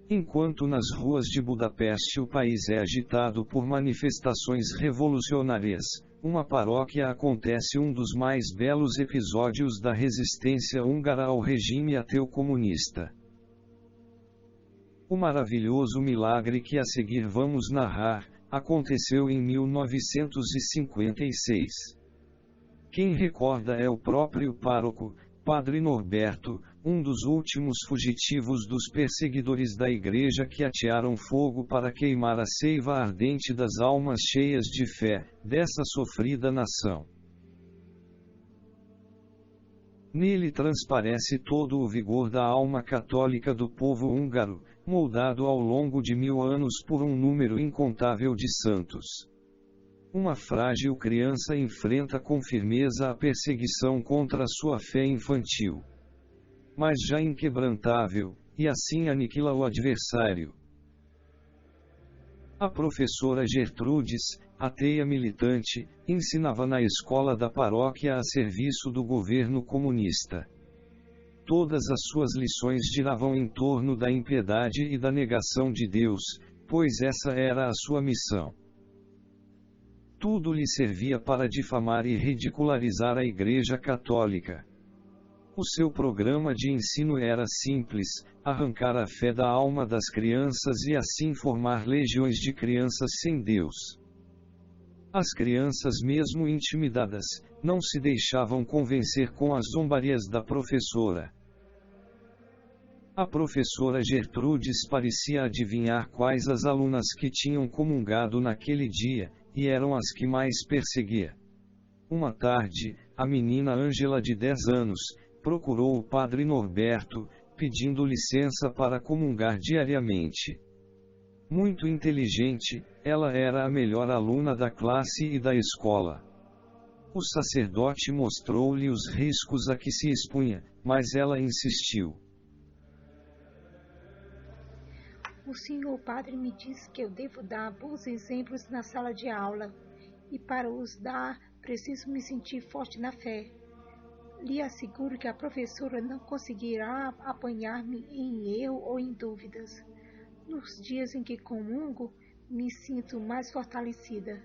Enquanto nas ruas de Budapeste o país é agitado por manifestações revolucionárias, uma paróquia acontece um dos mais belos episódios da resistência húngara ao regime ateu comunista. O maravilhoso milagre que a seguir vamos narrar, aconteceu em 1956. Quem recorda é o próprio pároco, Padre Norberto, um dos últimos fugitivos dos perseguidores da Igreja que atearam fogo para queimar a seiva ardente das almas cheias de fé, dessa sofrida nação. Nele transparece todo o vigor da alma católica do povo húngaro, moldado ao longo de 1000 anos por um número incontável de santos. Uma frágil criança enfrenta com firmeza a perseguição contra sua fé infantil. Mas já inquebrantável, e assim aniquila o adversário. A professora Gertrudes, ateia militante, ensinava na escola da paróquia a serviço do governo comunista. Todas as suas lições giravam em torno da impiedade e da negação de Deus, pois essa era a sua missão. Tudo lhe servia para difamar e ridicularizar a Igreja Católica. O seu programa de ensino era simples: arrancar a fé da alma das crianças e assim formar legiões de crianças sem Deus. As crianças, mesmo intimidadas, não se deixavam convencer com as zombarias da professora. A professora Gertrudes parecia adivinhar quais as alunas que tinham comungado naquele dia, e eram as que mais perseguia. Uma tarde, a menina Ângela de 10 anos, procurou o padre Norberto, pedindo licença para comungar diariamente. Muito inteligente, ela era a melhor aluna da classe e da escola. O sacerdote mostrou-lhe os riscos a que se expunha, mas ela insistiu. O senhor padre me disse que eu devo dar bons exemplos na sala de aula, e para os dar, preciso me sentir forte na fé. Lhe asseguro que a professora não conseguirá apanhar-me em erro ou em dúvidas. Nos dias em que comungo, me sinto mais fortalecida.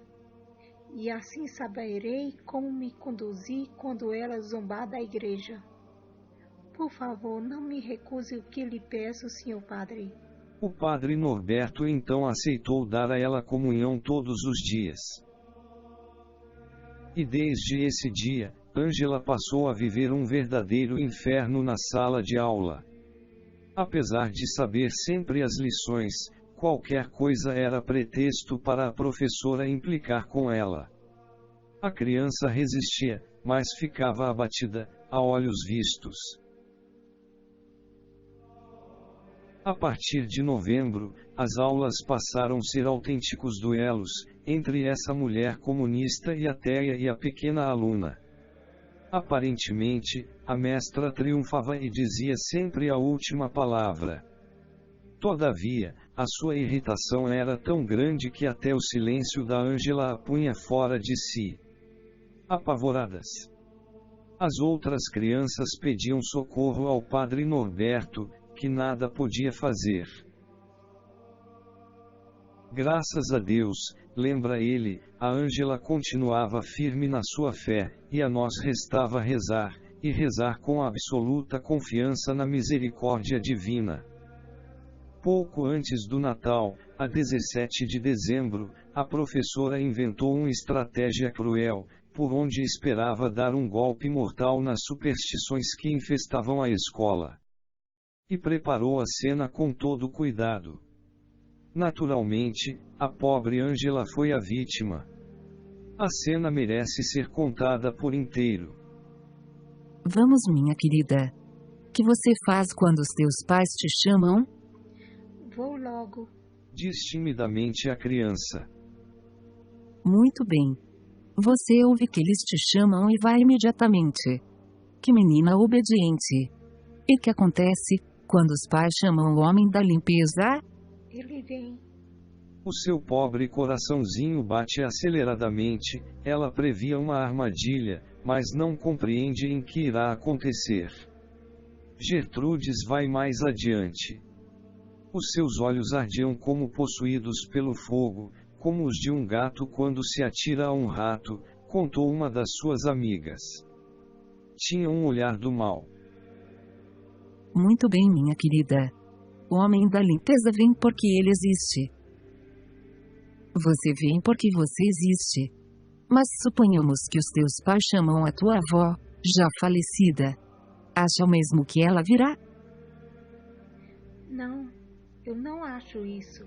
E assim saberei como me conduzir quando ela zombar da igreja. Por favor, não me recuse o que lhe peço, senhor padre. O padre Norberto então aceitou dar a ela comunhão todos os dias. E desde esse dia, Ângela passou a viver um verdadeiro inferno na sala de aula. Apesar de saber sempre as lições, qualquer coisa era pretexto para a professora implicar com ela. A criança resistia, mas ficava abatida, a olhos vistos. A partir de novembro, as aulas passaram a ser autênticos duelos, entre essa mulher comunista e ateia e a pequena aluna. Aparentemente, a mestra triunfava e dizia sempre a última palavra. Todavia, a sua irritação era tão grande que até o silêncio da Ângela a punha fora de si. Apavoradas, as outras crianças pediam socorro ao padre Norberto, que nada podia fazer. Graças a Deus, lembra ele, a Ângela continuava firme na sua fé, e a nós restava rezar, e rezar com absoluta confiança na misericórdia divina. Pouco antes do Natal, a 17 de dezembro, a professora inventou uma estratégia cruel, por onde esperava dar um golpe mortal nas superstições que infestavam a escola. E preparou a cena com todo cuidado. Naturalmente, a pobre Ângela foi a vítima. A cena merece ser contada por inteiro. Vamos, minha querida. Que você faz quando os teus pais te chamam? Vou logo, Diz timidamente a criança. Muito bem. Você ouve que eles te chamam e vai imediatamente. Que menina obediente. E que acontece quando os pais chamam o homem da limpeza? Ele vem. O seu pobre coraçãozinho bate aceleradamente, ela previa uma armadilha, mas não compreende em que irá acontecer. Gertrudes vai mais adiante. Os seus olhos ardiam como possuídos pelo fogo, como os de um gato quando se atira a um rato, contou uma das suas amigas. Tinha um olhar do mal. Muito bem, minha querida. O homem da limpeza vem porque ele existe. Você vem porque você existe. Mas suponhamos que os teus pais chamam a tua avó, já falecida. Acha mesmo que ela virá? Não, eu não acho isso.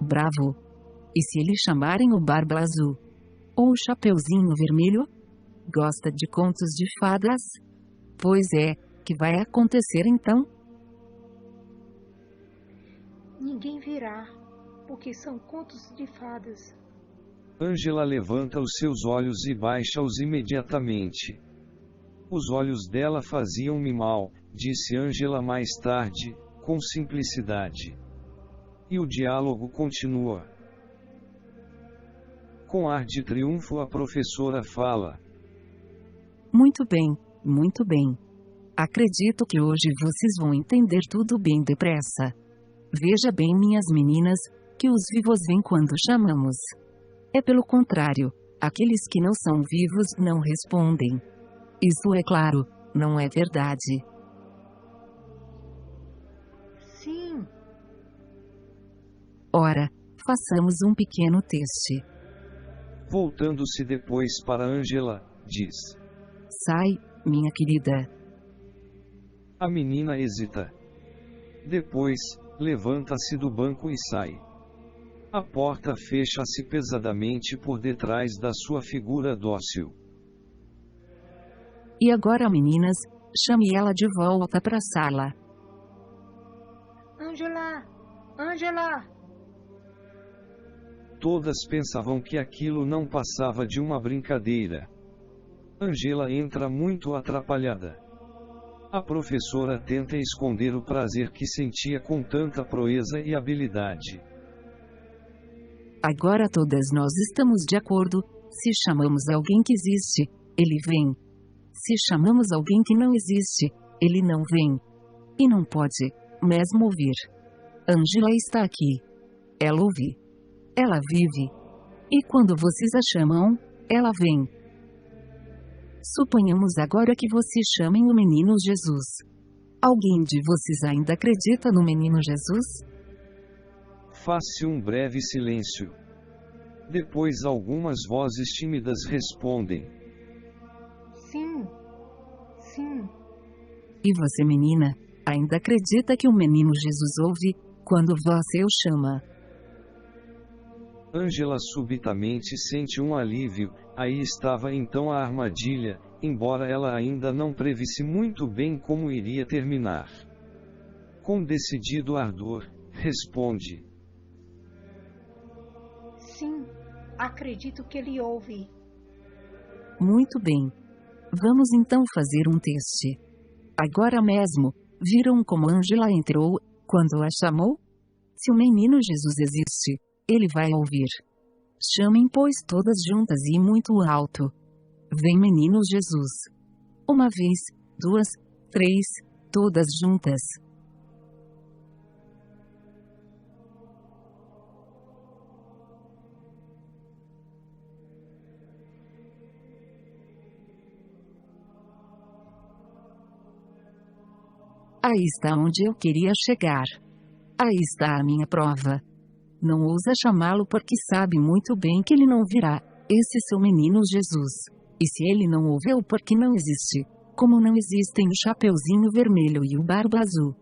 Bravo! E se eles chamarem o Barba Azul? Ou o Chapeuzinho Vermelho? Gosta de contos de fadas? Pois é, que vai acontecer então? Ninguém virá, porque são contos de fadas. Ângela levanta os seus olhos e baixa-os imediatamente. Os olhos dela faziam-me mal, disse Ângela mais tarde, com simplicidade. E o diálogo continua. Com ar de triunfo a professora fala. Muito bem, muito bem. Acredito que hoje vocês vão entender tudo bem depressa. Veja bem, minhas meninas, que os vivos vêm quando chamamos. É pelo contrário, aqueles que não são vivos não respondem. Isso é claro, não é verdade? Sim. Ora, façamos um pequeno teste. Voltando-se depois para Ângela, diz. Sai, minha querida. A menina hesita. Depois, levanta-se do banco e sai. A porta fecha-se pesadamente por detrás da sua figura dócil. E agora, meninas, chame ela de volta para a sala. Ângela! Ângela! Todas pensavam que aquilo não passava de uma brincadeira. Ângela entra muito atrapalhada. A professora tenta esconder o prazer que sentia com tanta proeza e habilidade. Agora todas nós estamos de acordo, se chamamos alguém que existe, ele vem. Se chamamos alguém que não existe, ele não vem. E não pode, mesmo ouvir. Ângela está aqui. Ela ouve. Ela vive. E quando vocês a chamam, ela vem. Suponhamos agora que vocês chamem o menino Jesus. Alguém de vocês ainda acredita no menino Jesus? Faz-se um breve silêncio. Depois algumas vozes tímidas respondem. Sim. Sim. E você, menina, ainda acredita que o menino Jesus ouve, quando você o chama? Ângela subitamente sente um alívio, aí estava então a armadilha, embora ela ainda não previsse muito bem como iria terminar. Com decidido ardor, responde. Sim, acredito que ele ouve. Muito bem. Vamos então fazer um teste. Agora mesmo, viram como Ângela entrou, quando a chamou? Se o menino Jesus existe, ele vai ouvir. Chamem, pois, todas juntas e muito alto. Vem, menino Jesus. Uma vez, duas, três, todas juntas. Aí está onde eu queria chegar. Aí está a minha prova. Não ousa chamá-lo porque sabe muito bem que ele não virá. Esse seu menino Jesus. E se ele não ouveu porque não existe, como não existem o Chapeuzinho Vermelho e o Barba Azul.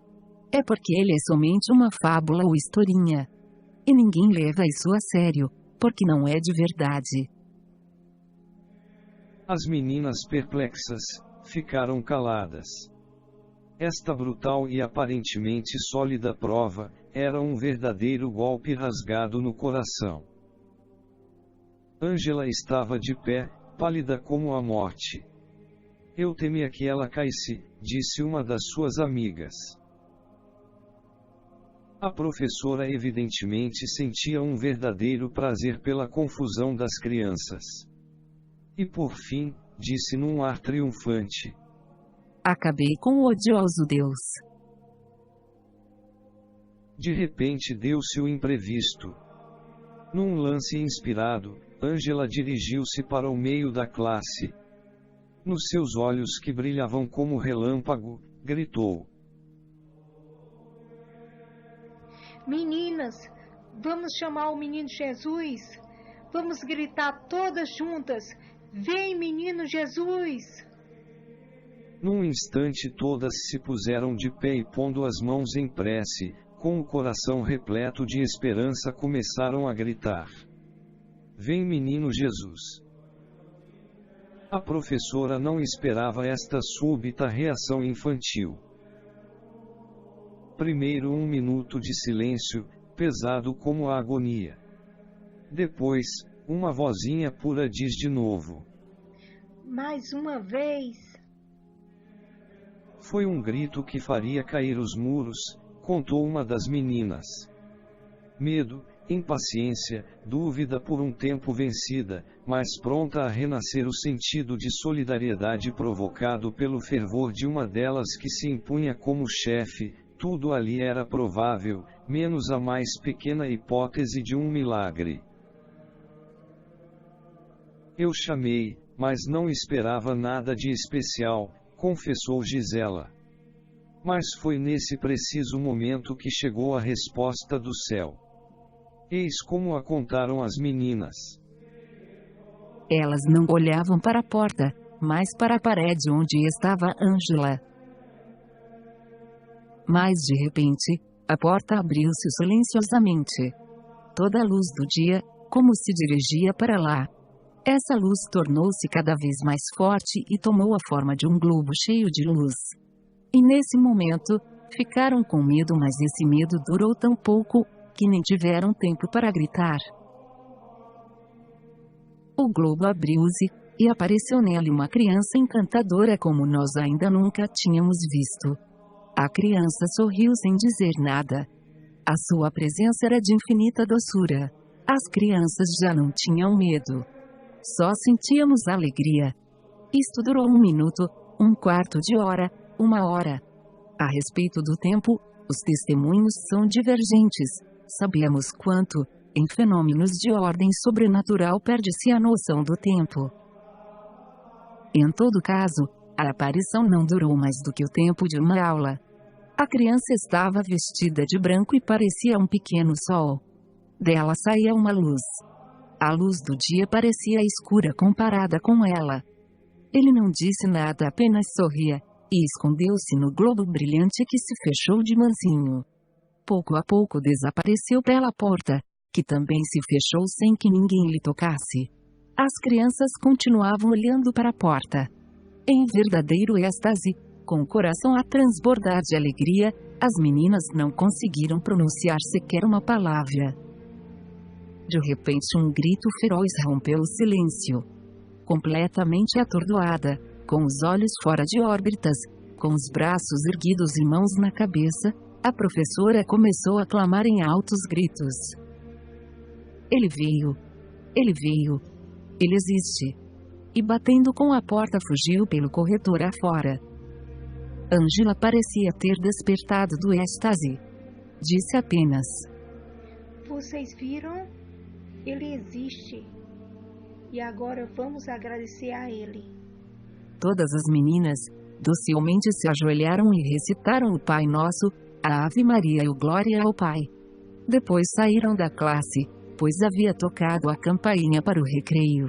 É porque ele é somente uma fábula ou historinha. E ninguém leva isso a sério, porque não é de verdade. As meninas perplexas, ficaram caladas. Esta brutal e aparentemente sólida prova, era um verdadeiro golpe rasgado no coração. Ângela estava de pé, pálida como a morte. Eu temia que ela caísse, disse uma das suas amigas. A professora evidentemente sentia um verdadeiro prazer pela confusão das crianças. E por fim, disse num ar triunfante. Acabei com o odioso Deus. De repente deu-se o imprevisto. Num lance inspirado, Ângela dirigiu-se para o meio da classe. Nos seus olhos que brilhavam como relâmpago, gritou: Meninas, vamos chamar o menino Jesus. Vamos gritar todas juntas: Vem, menino Jesus! Num instante todas se puseram de pé e, pondo as mãos em prece, com o coração repleto de esperança, começaram a gritar: Vem, menino Jesus! A professora não esperava esta súbita reação infantil. Primeiro 1 minuto de silêncio, pesado como a agonia. Depois, uma vozinha pura diz de novo: Mais uma vez. Foi um grito que faria cair os muros, contou uma das meninas. Medo, impaciência, dúvida por um tempo vencida, mas pronta a renascer o sentido de solidariedade provocado pelo fervor de uma delas que se impunha como chefe. Tudo ali era provável, menos a mais pequena hipótese de um milagre. Eu chamei, mas não esperava nada de especial, confessou Gisela. Mas foi nesse preciso momento que chegou a resposta do céu. Eis como a contaram as meninas. Elas não olhavam para a porta, mas para a parede onde estava Ângela. Mas de repente, a porta abriu-se silenciosamente. Toda a luz do dia, como se dirigia para lá. Essa luz tornou-se cada vez mais forte e tomou a forma de um globo cheio de luz. E nesse momento, ficaram com medo, mas esse medo durou tão pouco, que nem tiveram tempo para gritar. O globo abriu-se, e apareceu nele uma criança encantadora como nós ainda nunca tínhamos visto. A criança sorriu sem dizer nada. A sua presença era de infinita doçura. As crianças já não tinham medo. Só sentíamos alegria. Isto durou 1 minuto, 1/4 de hora, 1 hora. A respeito do tempo, os testemunhos são divergentes. Sabemos quanto, em fenômenos de ordem sobrenatural, perde-se a noção do tempo. Em todo caso, a aparição não durou mais do que o tempo de uma aula. A criança estava vestida de branco e parecia um pequeno sol. Dela saía uma luz. A luz do dia parecia escura comparada com ela. Ele não disse nada, apenas sorria, e escondeu-se no globo brilhante que se fechou de mansinho. Pouco a pouco desapareceu pela porta, que também se fechou sem que ninguém lhe tocasse. As crianças continuavam olhando para a porta. Em verdadeiro êxtase, com o coração a transbordar de alegria, as meninas não conseguiram pronunciar sequer uma palavra. De repente um grito feroz rompeu o silêncio. Completamente atordoada, com os olhos fora de órbitas, com os braços erguidos e mãos na cabeça, a professora começou a clamar em altos gritos. Ele veio! Ele veio! Ele existe! E batendo com a porta fugiu pelo corredor afora. Ângela parecia ter despertado do êxtase. Disse apenas: Vocês viram? Ele existe. E agora vamos agradecer a ele. Todas as meninas, docilmente se ajoelharam e recitaram o Pai Nosso, a Ave Maria e o Glória ao Pai. Depois saíram da classe, pois havia tocado a campainha para o recreio.